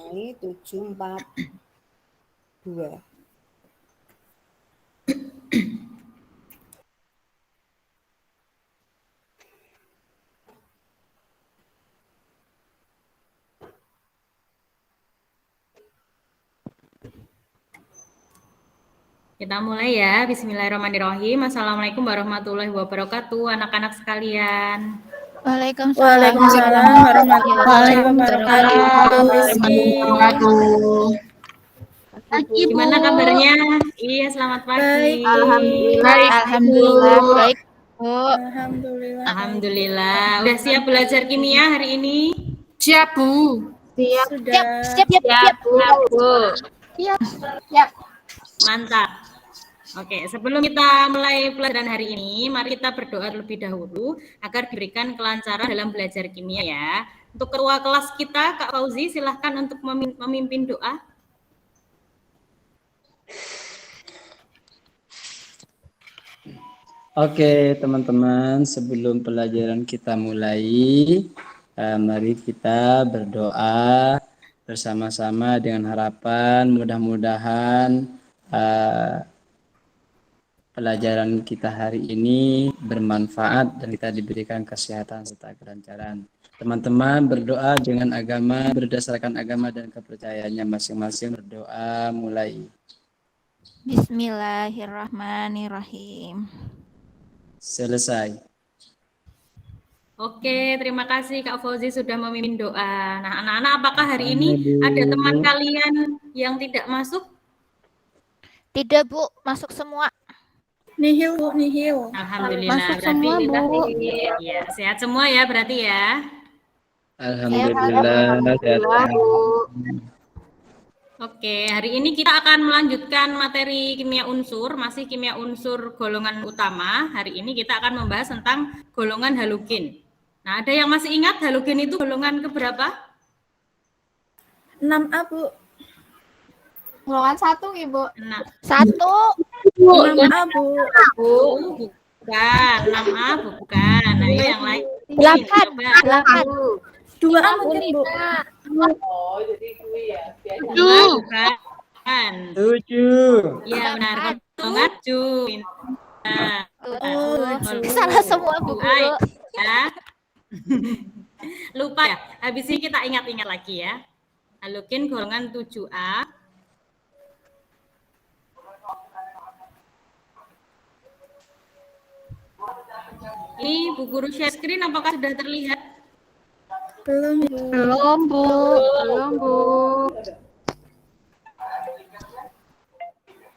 mulai 742. Kita mulai ya. Bismillahirrahmanirrahim. Assalamualaikum warahmatullahi wabarakatuh, anak-anak sekalian. Waalaikumsalam warahmatullahi wabarakatuh. Rizky. Pagi, gimana kabarnya? Iya, selamat pagi. Alhamdulillah baik, Bu. Alhamdulillah. Udah siap belajar kimia hari ini? Siap, Bu. Siap. Mantap. Oke, sebelum kita mulai pelajaran hari ini, mari kita berdoa terlebih dahulu agar diberikan kelancaran dalam belajar kimia ya. Untuk ketua kelas kita, Kak Fauzi, silahkan untuk memimpin doa. Oke, teman-teman, sebelum pelajaran kita mulai, mari kita berdoa bersama-sama dengan harapan mudah-mudahan pelajaran kita hari ini bermanfaat dan kita diberikan kesehatan serta kelancaran. Teman-teman berdoa dengan agama berdasarkan agama dan kepercayaannya masing-masing. Berdoa mulai. Bismillahirrahmanirrahim. Selesai. Oke, terima kasih Kak Fauzi sudah memimpin doa. Nah, anak-anak, apakah hari ini ada teman kalian yang tidak masuk? Tidak, Bu, masuk semua. Nihil, Bu, nihil. Alhamdulillah. Masuk Berarti semua, Bu. ya, sehat semua ya berarti ya. Alhamdulillah, sehat semua. Oke, hari ini kita akan melanjutkan materi kimia unsur, masih kimia unsur golongan utama. Hari ini kita akan membahas tentang golongan halogen. Nah, ada yang masih ingat halogen itu golongan keberapa? 6A, Bu. Golongan 1, Ibu. Nah, 1. 6A, Bu. Bukan, 6A bukan. Nah, itu yang lain. 8. 8. 2A mungkin, Bu. Oh, jadi gue ya. Bukan. 7. Iya, benar. Golongan 7. Nah, Salah semua, Bu. ya. Lupa ya. Habis ini kita ingat-ingat lagi ya. Halogen golongan 7A. Ini Bu Guru share screen apakah sudah terlihat? Belum, Bu. Belum, Bu.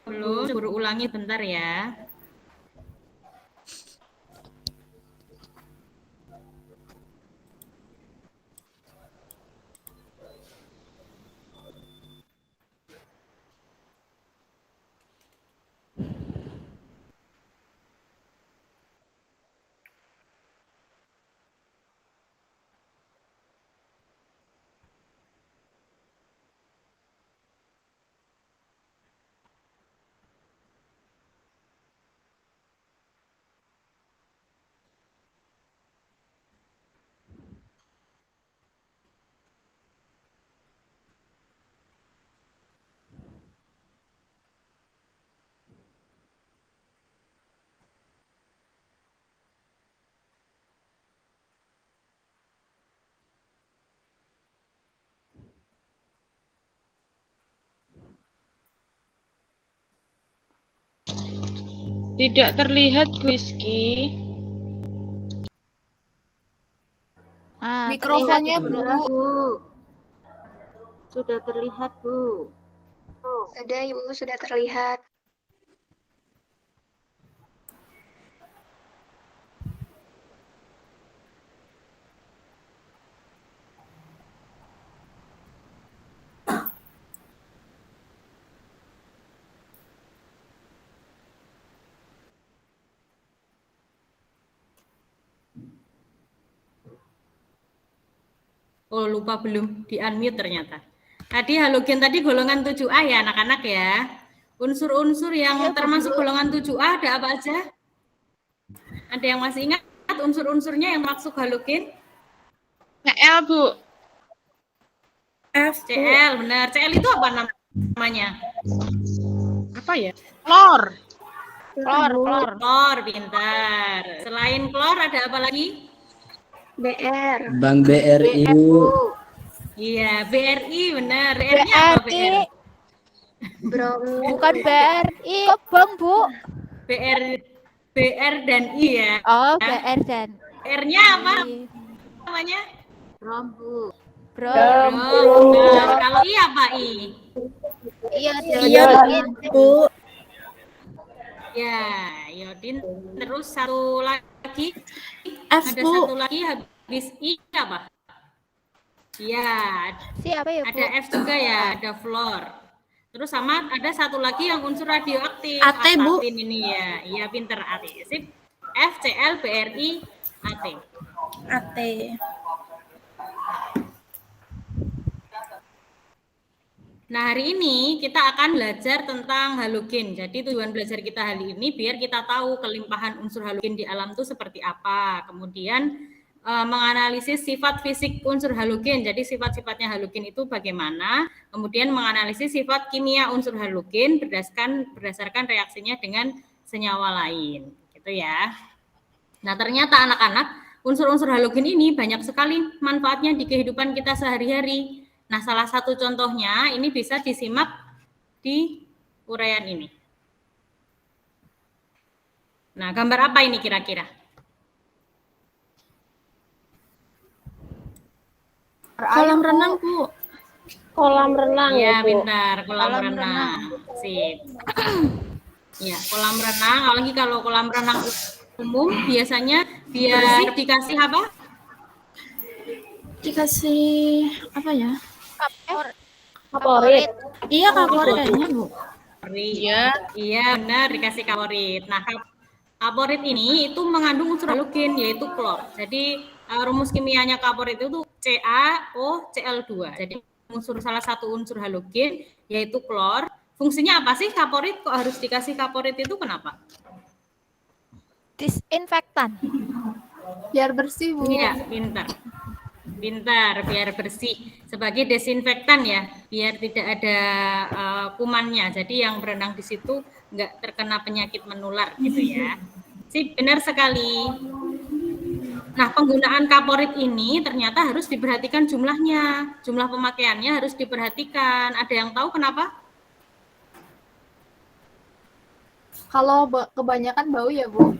Belum, suruh ulangi bentar ya. Tidak terlihat, Bu Rizky. Mikrofonnya, Bu. Sudah terlihat, Bu. Sudah, Ibu, sudah terlihat. Oh, lupa belum di-unmute ternyata. Tadi halogen tadi golongan 7A ya anak-anak ya. Unsur-unsur yang termasuk golongan 7A ada apa aja? Ada yang masih ingat unsur-unsurnya yang masuk halogen? Cl, Bu. F, Bu. CL, benar. CL itu apa namanya? Apa ya? Klor. Klor. Klor, pintar. Selain klor ada apa lagi? BR. Bank BRI, Bu. Iya, BRI, benar. BR-nya apa BRI. BR? Brom. Bukan BRI. Kok Bang, Bu? BR dan I ya. Oh, BR dan R-nya apa I. namanya? Bro. Benar. Kalau I apa I? Iya, Iya, Bu. Ya, iodin. Terus satu lagi. F, Ada Bu. satu lagi habis I apa? Iya, Siapa ya, Bu? ada F juga ya, ada fluor. Terus sama ada satu lagi yang unsur radioaktif. AT, Bu. Astatin ini ya. Iya, pinter AT. Sip. F, Cl, BRI, AT. AT. Nah, hari ini kita akan belajar tentang halogen. Jadi tujuan belajar kita hari ini biar kita tahu kelimpahan unsur halogen di alam itu seperti apa. Kemudian menganalisis sifat fisik unsur halogen. Jadi sifat-sifatnya halogen itu bagaimana. Kemudian menganalisis sifat kimia unsur halogen berdasarkan reaksinya dengan senyawa lain. Gitu ya. Nah, ternyata anak-anak, unsur-unsur halogen ini banyak sekali manfaatnya di kehidupan kita sehari-hari. Nah, salah satu contohnya ini bisa disimak di uraian ini. Nah, gambar apa ini kira-kira? Kolam renang, Bu. Kolam renang. Iya, Bu. pintar, kolam renang. Sip. Ya, kolam renang, apalagi kalau kolam renang umum biasanya biar dikasih apa? Dikasih apa ya? Favorit. Iya, kaporit kayaknya, Bu. Iya. Iya, benar dikasih kaporit. Nah, kaporit ini itu mengandung unsur halogen yaitu klor. Jadi rumus kimianya kaporit itu CaOCl2. Jadi salah satu unsur halogen yaitu klor. Fungsinya apa sih kaporit? Kok harus dikasih kaporit itu kenapa? Disinfektan. Biar bersih, Bu. Iya, pintar, biar bersih. Sebagai desinfektan ya, biar tidak ada kumannya. Jadi yang berenang di situ nggak terkena penyakit menular gitu ya. Sip, benar sekali. Nah, penggunaan kaporit ini ternyata harus diperhatikan jumlahnya. Jumlah pemakaiannya harus diperhatikan. Ada yang tahu kenapa? Kalau kebanyakan bau ya, Bu.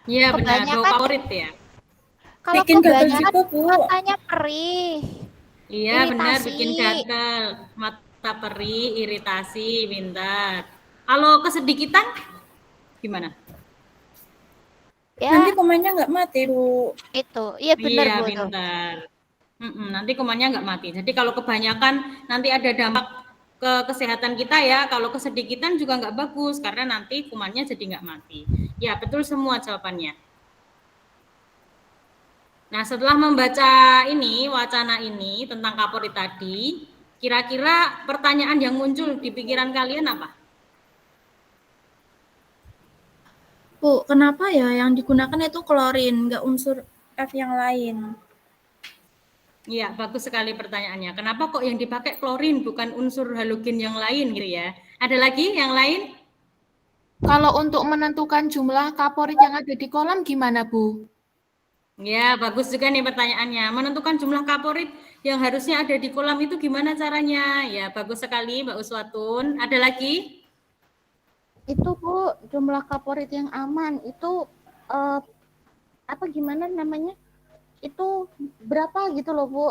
Iya, benar, bau Kebanyakan- kaporit ya. Kalau Bikin gatal kebanyakan juga, Bu. matanya perih. Iya, benar, Iritasi. bikin gatal, mata perih, iritasi, pintar. Kalau kesedikitan gimana? Ya, Nanti kumannya nggak mati, Bu. itu. Iya benar, Iya, Bu. Tuh. pintar. Nanti kumannya nggak mati. Jadi kalau kebanyakan nanti ada dampak ke kesehatan kita ya. Kalau kesedikitan juga nggak bagus karena nanti kumannya jadi nggak mati. Ya, betul semua jawabannya. Nah, setelah membaca ini, wacana ini tentang kaporit tadi, kira-kira pertanyaan yang muncul di pikiran kalian apa? Bu, kenapa ya yang digunakan itu klorin, nggak unsur F yang lain? Iya, bagus sekali pertanyaannya. Kenapa kok yang dipakai klorin bukan unsur halogen yang lain gitu ya? Ada lagi yang lain? Kalau untuk menentukan jumlah kaporit yang ada di kolam gimana, Bu? Ya, bagus juga nih pertanyaannya. Menentukan jumlah kaporit yang harusnya ada di kolam itu gimana caranya? Ya, bagus sekali Mbak Uswatun. Ada lagi? Itu Bu, jumlah kaporit yang aman itu apa gimana namanya? Itu berapa gitu loh, Bu?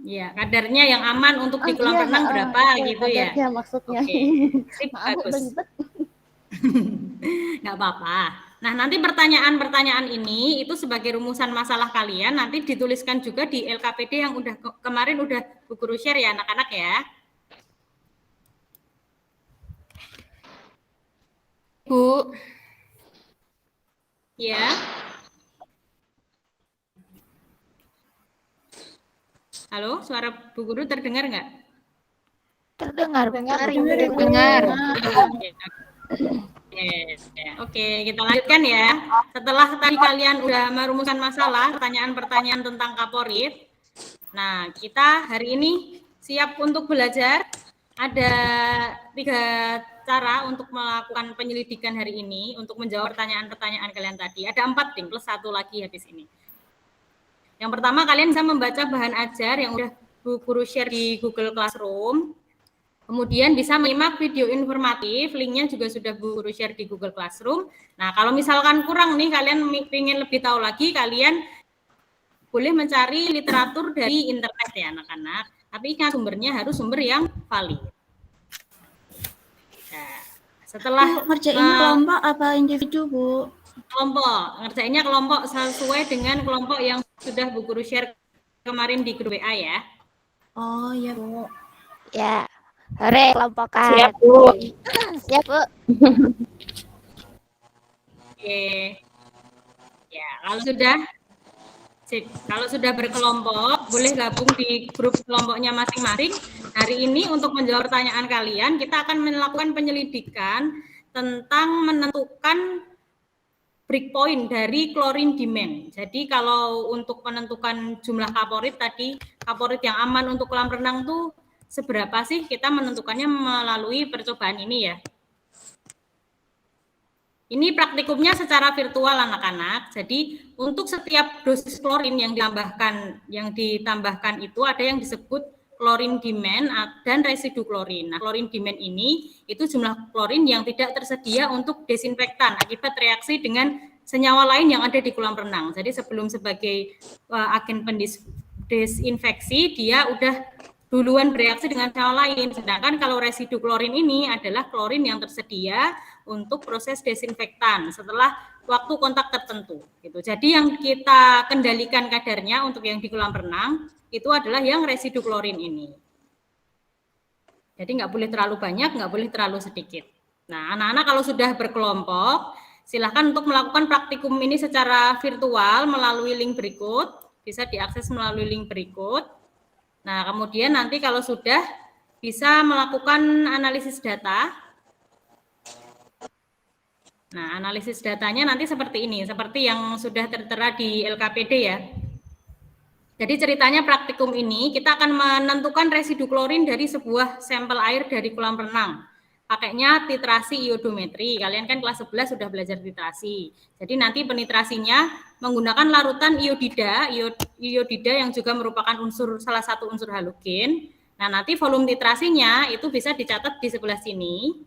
Ya, kadarnya yang aman untuk di kolam Iya, renang berapa gitu ya? kadarnya maksudnya. Oke, sip, Maaf, Bu, bagus. belibet. Nggak apa-apa. Nah, nanti pertanyaan-pertanyaan ini itu sebagai rumusan masalah kalian nanti dituliskan juga di LKPD yang udah kemarin udah Bu Guru share ya anak-anak ya. Bu, Ya. Halo, suara Bu Guru terdengar nggak? Terdengar. dengar. Oke, kita lanjutkan ya. Setelah tadi kalian udah merumuskan masalah, pertanyaan-pertanyaan tentang kaporit. Nah, kita hari ini siap untuk belajar. Ada 3 cara untuk melakukan penyelidikan hari ini untuk menjawab pertanyaan-pertanyaan kalian tadi. Ada 4 plus 1 lagi habis ini. Yang pertama, kalian bisa membaca bahan ajar yang udah Bu Guru share di Google Classroom. Kemudian bisa menyimak video informatif, linknya juga sudah Bu Guru share di Google Classroom. Nah, kalau misalkan kurang nih, kalian ingin lebih tahu lagi, kalian boleh mencari literatur dari internet ya anak-anak. Tapi ingat sumbernya harus sumber yang valid. Nah, setelah Bu, ngerjainnya kelompok apa individu, Bu? kelompok, ngerjainnya kelompok sesuai dengan kelompok yang sudah Bu Guru share kemarin di grup WA ya. Oh iya, Bu. Ya. Hore, kelompokan. Siap, Bu. Siap, Bu. Oke. Ya, kalau sudah berkelompok, boleh gabung di grup kelompoknya masing-masing. Hari ini untuk menjawab pertanyaan kalian, kita akan melakukan penyelidikan tentang menentukan breakpoint dari chlorine demand. Jadi kalau untuk menentukan jumlah kaporit tadi, kaporit yang aman untuk kolam renang tuh seberapa sih? Kita menentukannya melalui percobaan ini ya. Ini praktikumnya secara virtual anak-anak. Jadi untuk setiap dosis klorin yang ditambahkan itu ada yang disebut chlorine demand dan residu klorin. Nah, chlorine demand ini itu jumlah klorin yang tidak tersedia untuk desinfektan akibat reaksi dengan senyawa lain yang ada di kolam renang. Jadi sebelum sebagai agen pendesinfeksi dia udah duluan bereaksi dengan senyawa lain. Sedangkan kalau residu klorin ini adalah klorin yang tersedia untuk proses desinfektan setelah waktu kontak tertentu. Gitu. Jadi yang kita kendalikan kadarnya untuk yang di kolam renang itu adalah yang residu klorin ini. Jadi nggak boleh terlalu banyak, nggak boleh terlalu sedikit. Nah, anak-anak kalau sudah berkelompok, silahkan untuk melakukan praktikum ini secara virtual melalui link berikut. Bisa diakses melalui link berikut. Nah, kemudian nanti kalau sudah bisa melakukan analisis data. Nah, analisis datanya nanti seperti ini, seperti yang sudah tertera di LKPD ya. Jadi ceritanya praktikum ini kita akan menentukan residu klorin dari sebuah sampel air dari kolam renang. Pakainya titrasi iodometri. Kalian kan kelas 11 sudah belajar titrasi. Jadi nanti penitrasinya menggunakan larutan iodida yang juga merupakan salah satu unsur halogen. Nah, nanti volume titrasinya itu bisa dicatat di sebelah sini.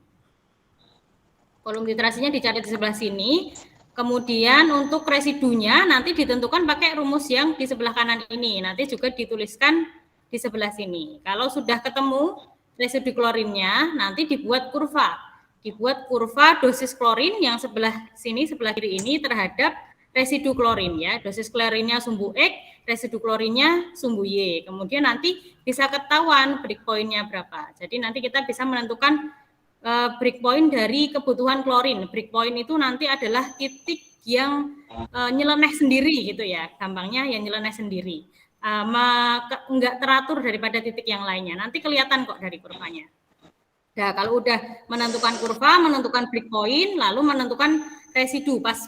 Volume titrasinya dicatat di sebelah sini. Kemudian untuk residunya nanti ditentukan pakai rumus yang di sebelah kanan ini. Nanti juga dituliskan di sebelah sini. Kalau sudah ketemu residu klorinnya, nanti dibuat kurva. Dibuat kurva dosis klorin yang sebelah sini, sebelah kiri ini terhadap residu klorin ya. Dosis klorinnya sumbu X, residu klorinnya sumbu Y. Kemudian nanti bisa ketahuan breakpoint-nya berapa. Jadi nanti kita bisa menentukan breakpoint dari kebutuhan klorin. Breakpoint itu nanti adalah titik yang nyeleneh sendiri gitu ya. Gampangnya yang nyeleneh sendiri. Enggak teratur daripada titik yang lainnya. Nanti kelihatan kok dari kurvanya. Nah, kalau udah menentukan kurva, menentukan breakpoint, lalu menentukan residu. Pas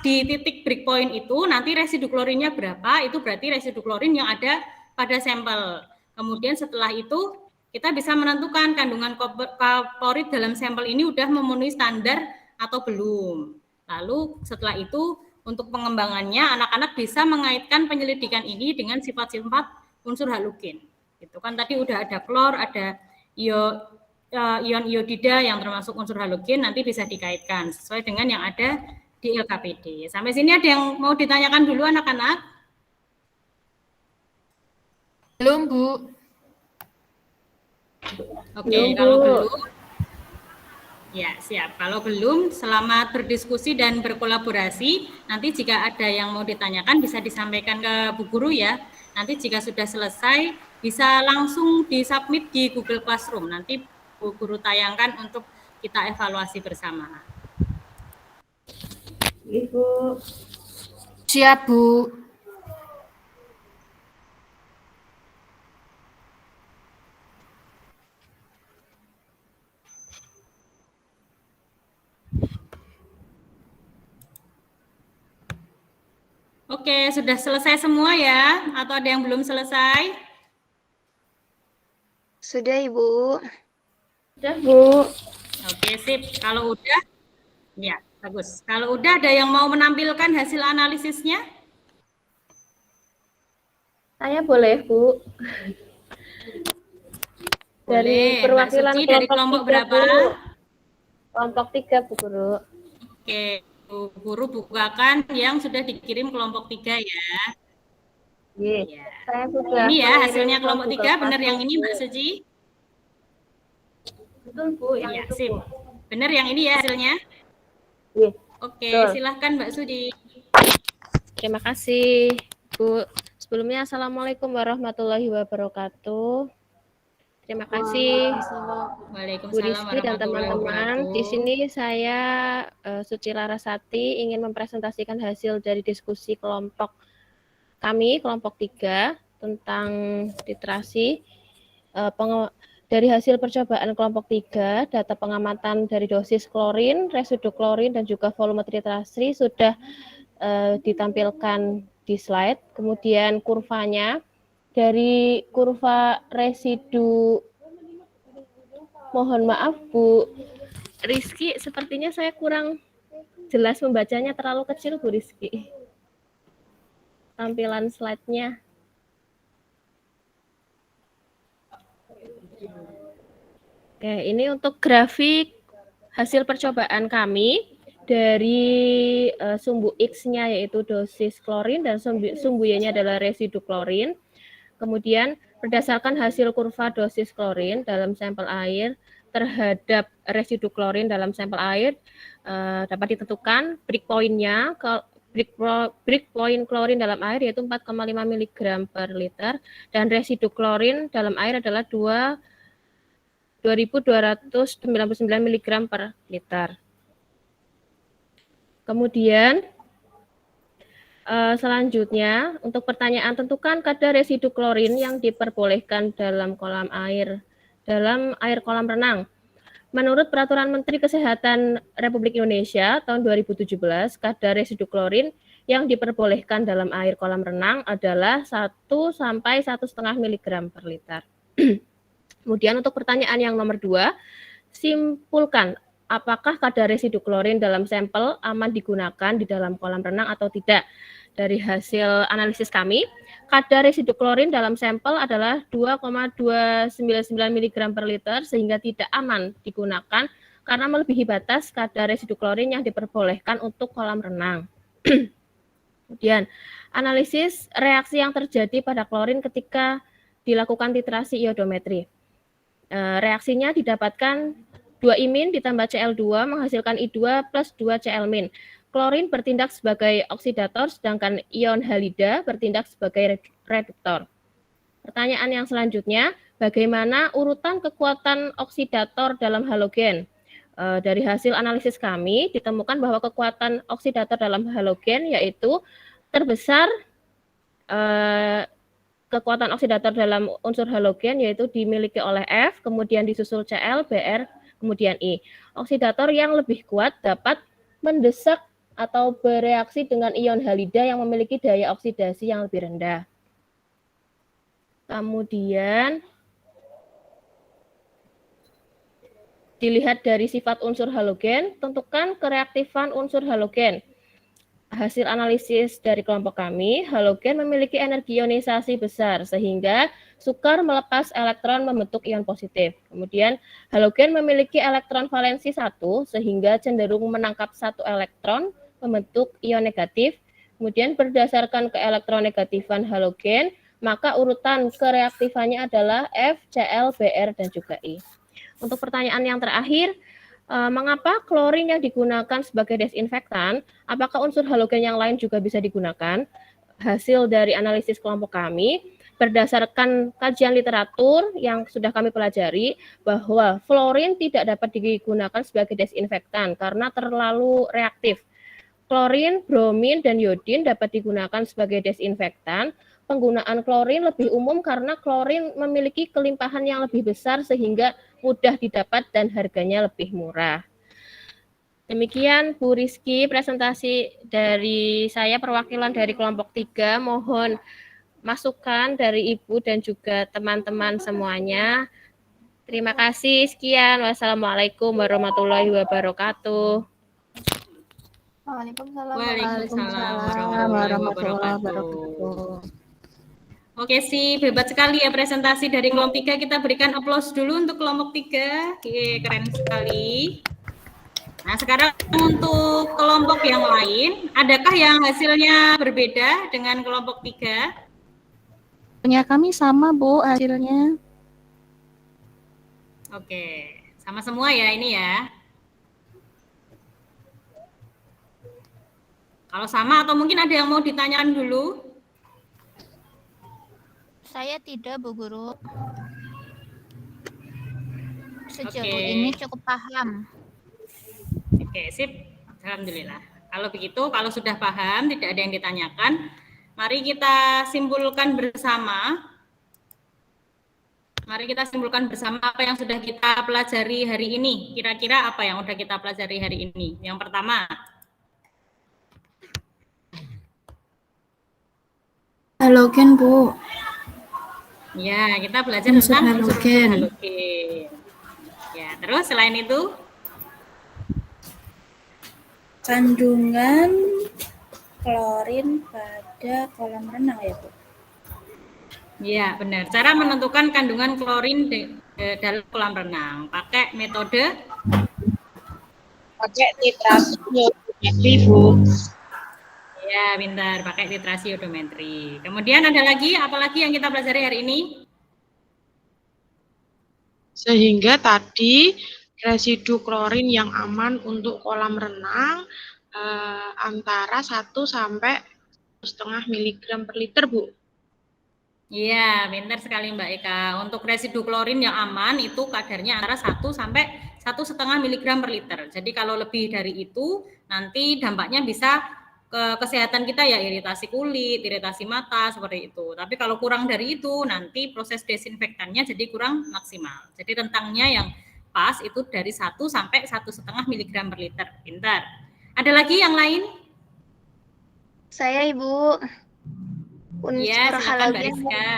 di titik breakpoint itu, nanti residu klorinnya berapa, itu berarti residu klorin yang ada pada sampel. Kemudian setelah itu, kita bisa menentukan kandungan kaporit dalam sampel ini udah memenuhi standar atau belum. Lalu setelah itu, untuk pengembangannya, anak-anak bisa mengaitkan penyelidikan ini dengan sifat-sifat unsur halogen. Itu kan tadi udah ada klor, ada ion iodida yang termasuk unsur halogen, nanti bisa dikaitkan sesuai dengan yang ada di LKPD. Sampai sini ada yang mau ditanyakan dulu anak-anak? Belum, Bu. Oke, kalau belum, ya siap. Kalau belum, selamat berdiskusi dan berkolaborasi. Nanti jika ada yang mau ditanyakan bisa disampaikan ke Bu Guru ya. Nanti jika sudah selesai, bisa langsung disubmit di Google Classroom. Nanti Bu Guru tayangkan untuk kita evaluasi bersama. Ibu. Siap, Bu. Oke, sudah selesai semua ya? Atau ada yang belum selesai? Sudah, Ibu. Sudah, Bu. Oke, sip. Kalau udah, ya, bagus. Kalau udah, ada yang mau menampilkan hasil analisisnya? Saya boleh, Bu. Boleh. Dari Mbak perwakilan Suci dari kelompok berapa? Bu. Kelompok 3, Bu Guru. Oke, Bu Guru bukakan yang sudah dikirim kelompok 3 ya. Iya. Ya. Saya sudah Ini ya mengirim hasilnya ke kelompok 3, Google benar yang Classroom, ini Mbak Bu. Suci? Betul, Bu, yang Ya, itu, sip. Bu. Benar yang ini ya hasilnya? Iya. Oke, Betul. silahkan Mbak Suci. Terima kasih, Bu. Sebelumnya, Assalamualaikum warahmatullahi wabarakatuh. Terima kasih, Bu Waalaikumsalam Rizky dan warahmatullahi teman-teman. wabarakatuh. Di sini saya, Suci Larasati, ingin mempresentasikan hasil dari diskusi kelompok kami, kelompok 3, tentang titrasi. Dari hasil percobaan kelompok 3, data pengamatan dari dosis klorin, residu klorin, dan juga volume titrasi sudah ditampilkan di slide. Kemudian kurvanya, dari kurva residu, mohon maaf Bu Rizky, sepertinya saya kurang jelas membacanya, terlalu kecil Bu Rizky tampilan slide-nya. Oke, ini untuk grafik hasil percobaan kami dari sumbu X-nya yaitu dosis klorin dan sumbu Y-nya adalah residu klorin. Kemudian berdasarkan hasil kurva dosis klorin dalam sampel air terhadap residu klorin dalam sampel air dapat ditentukan breakpoint-nya, breakpoint klorin dalam air yaitu 4,5 mg per liter dan residu klorin dalam air adalah 2.299 mg per liter. Kemudian selanjutnya, untuk pertanyaan, tentukan kadar residu klorin yang diperbolehkan dalam air kolam renang. Menurut Peraturan Menteri Kesehatan Republik Indonesia tahun 2017, kadar residu klorin yang diperbolehkan dalam air kolam renang adalah 1 sampai 1,5 mg per liter. Kemudian untuk pertanyaan yang nomor 2, simpulkan apakah kadar residu klorin dalam sampel aman digunakan di dalam kolam renang atau tidak. Dari hasil analisis kami, kadar residu klorin dalam sampel adalah 2,299 mg per liter sehingga tidak aman digunakan karena melebihi batas kadar residu klorin yang diperbolehkan untuk kolam renang. Kemudian, analisis reaksi yang terjadi pada klorin ketika dilakukan titrasi iodometri. Reaksinya didapatkan 2-imin ditambah Cl2 menghasilkan I2 plus 2 Cl-min. Klorin bertindak sebagai oksidator, sedangkan ion halida bertindak sebagai reduktor. Pertanyaan yang selanjutnya, bagaimana urutan kekuatan oksidator dalam halogen? Dari hasil analisis kami, ditemukan bahwa kekuatan oksidator dalam halogen yaitu terbesar kekuatan oksidator dalam unsur halogen yaitu dimiliki oleh F, kemudian disusul Cl, Br, kemudian I. Oksidator yang lebih kuat dapat mendesak atau bereaksi dengan ion halida yang memiliki daya oksidasi yang lebih rendah. Kemudian dilihat dari sifat unsur halogen, tentukan kereaktifan unsur halogen. Hasil analisis dari kelompok kami, halogen memiliki energi ionisasi besar sehingga sukar melepas elektron membentuk ion positif. Kemudian halogen memiliki elektron valensi 1 sehingga cenderung menangkap 1 elektron membentuk ion negatif. Kemudian berdasarkan keelektronegatifan halogen, maka urutan kereaktifannya adalah F, Cl, Br, dan juga I. Untuk pertanyaan yang terakhir, mengapa klorin yang digunakan sebagai desinfektan? Apakah unsur halogen yang lain juga bisa digunakan? Hasil dari analisis kelompok kami, berdasarkan kajian literatur yang sudah kami pelajari, bahwa fluorin tidak dapat digunakan sebagai desinfektan karena terlalu reaktif. Klorin, bromin, dan iodin dapat digunakan sebagai desinfektan. Penggunaan klorin lebih umum karena klorin memiliki kelimpahan yang lebih besar sehingga mudah didapat dan harganya lebih murah. Demikian Bu Rizky presentasi dari saya perwakilan dari kelompok 3. Mohon masukan dari Ibu dan juga teman-teman semuanya. Terima kasih. Sekian. Wassalamualaikum warahmatullahi wabarakatuh. Waalaikumsalam. Waalaikumsalam warahmatullahi wabarakatuh. Oke sih, hebat sekali ya presentasi dari kelompok 3. Kita berikan aplaus dulu untuk kelompok 3. Oke, keren sekali. Nah, sekarang untuk kelompok yang lain, adakah yang hasilnya berbeda dengan kelompok 3? Punya kami sama, Bu, hasilnya. Oke, sama semua ya ini ya. Kalau sama atau mungkin ada yang mau ditanyakan dulu? Saya tidak, Bu Guru. Sejauh Oke. ini cukup paham. Oke, sip. Alhamdulillah. Kalau begitu, kalau sudah paham, tidak ada yang ditanyakan, mari kita simpulkan bersama. Mari kita simpulkan bersama apa yang sudah kita pelajari hari ini. Kira-kira apa yang sudah kita pelajari hari ini? Yang pertama. Halogen, Bu. Ya, kita belajar Unsur tentang halogen. halogen. Ya, terus selain itu? Kandungan klorin pada kolam renang ya, Bu? Ya, benar. Cara menentukan kandungan klorin dalam kolam renang. Pakai metode? Pakai titrasi iodometri, Bu. Ya, pintar. Pakai titrasi iodometri. Kemudian ada lagi, apa lagi yang kita pelajari hari ini? Sehingga tadi residu klorin yang aman untuk kolam renang antara 1 sampai 1,5 mg per liter, Bu. Iya, pintar sekali Mbak Eka. Untuk residu klorin yang aman itu kadarnya antara 1 sampai 1,5 mg per liter. Jadi kalau lebih dari itu nanti dampaknya bisa ke kesehatan kita ya, iritasi kulit, iritasi mata, seperti itu. Tapi kalau kurang dari itu nanti proses desinfektannya jadi kurang maksimal. Jadi rentangnya yang pas itu dari 1 sampai 1,5 mg per liter. Pintar. Ada lagi yang lain? Saya Ibu. Ya, silakan Mbak Rizka.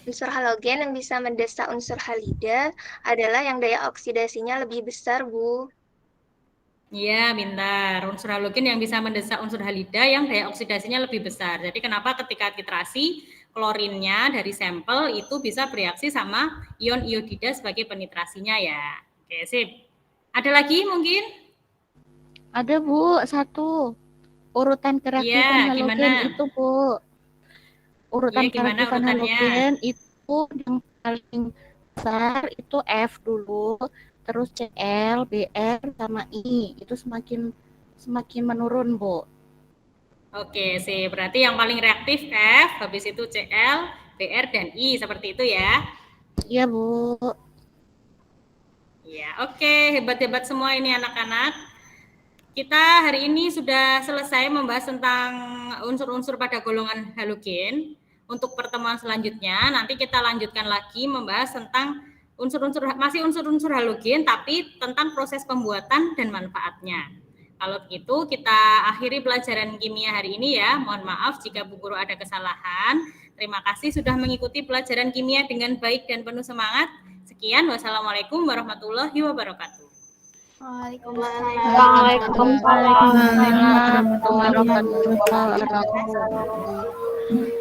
Unsur halogen yang bisa mendesak unsur halida adalah yang daya oksidasinya lebih besar, Bu. Iya, pintar. Unsur halogen yang bisa mendesak unsur halida yang daya oksidasinya lebih besar. Jadi kenapa ketika titrasi klorinnya dari sampel itu bisa bereaksi sama ion iodida sebagai penitrasinya ya. Oke, sip. Ada lagi mungkin? Ada, Bu, satu. Urutan kereaktifan halogen gimana? itu, Bu. Urutan gimana kereaktifan urutannya? halogen itu yang paling besar itu F dulu, terus Cl, Br, sama I. Itu semakin menurun, Bu. Oke, sih. Berarti yang paling reaktif F, habis itu Cl, Br, dan I. Seperti itu ya? Iya, Bu. Ya, oke. Hebat-hebat semua ini anak-anak. Kita hari ini sudah selesai membahas tentang unsur-unsur pada golongan halogen. Untuk pertemuan selanjutnya, nanti kita lanjutkan lagi membahas tentang masih unsur-unsur halogen, tapi tentang proses pembuatan dan manfaatnya. Kalau begitu, kita akhiri pelajaran kimia hari ini ya. Mohon maaf jika Bu Guru ada kesalahan. Terima kasih sudah mengikuti pelajaran kimia dengan baik dan penuh semangat. Sekian, wassalamualaikum warahmatullahi wabarakatuh. Waalaikumsalam warahmatullahi wabarakatuh.